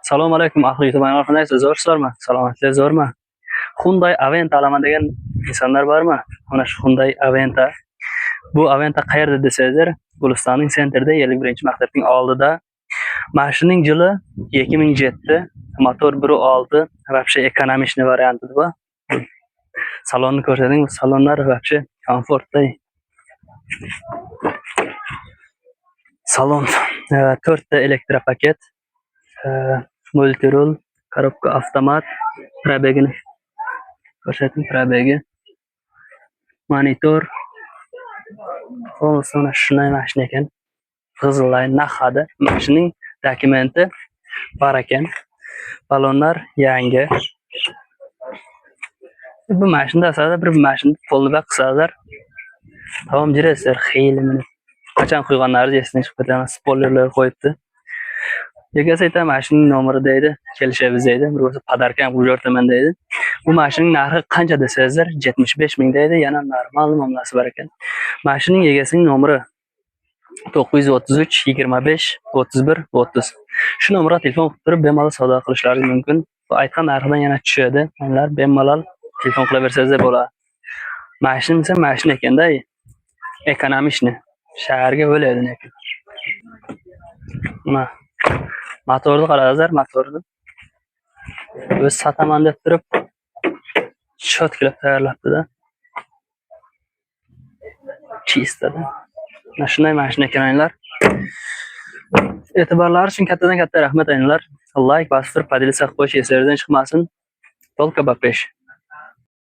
Assalomu alaykum ahli YouTube kanalidasiz. Zo'rsizlarmi? Salomatlik zo'rmi? Hyundai Aventa olaman degan insonlar bormi? Mana shu Hyundai Aventa. Bu Aventa qayerda desangizlar, Gulistonning sentrida 51-maktabning oldida. Mashinaning yili 2007, motor 1.6, вообще ekonomичный varianti bu. Salonni ko'rsating, salonlar вообще komfortda. Salon 4 ta elektropaket, multirul, коробка avtomat, probegini ko'rsating, probegi, monitor. Xo'sh, shunday mashina ekan. Qizilay naqadi. Mashining dokumenti bor ekan. Balonlar yangi. Bu mashina aslida bir mashina polni baq qilsalar. Tamom jirasizlar, xeylimini. Qachon qo'yganlari esdan chiqib ketadi. Spoilerlar qo'yibdi. Egasi aytadi, mashining nomeri deydi, kelishamiz deydi. Bir bo'lsa podarka ham qo'yartaman deydi. Bu mashining narxi qancha desangizlar, 75 ming deydi. Yana normal nomlasi bor ekan. Mashining egasining nomeri 933 25 31 30. Shu nomerga telefon qilib turib bemalol savdo qilishlaringiz mumkin. Bu aytgan narxdan yana tushadi. Ular bemalol telefon qilaversangiz bo'ladi. Mashina esa mashina ekanda, ekonomичный. Shaharga bo'ladi lekin. Mana motorni qarangizlar, motorni. O'z sataman deb turib chotkilab tayyorlabdi-da. Chistada. Mana shunday mashina ekan aylanlar. E'tiborlari uchun kattadan katta rahmat aylanlar. Like bosib turib, podelitsiya qo'yish esingizdan chiqmasin. Только бапеш.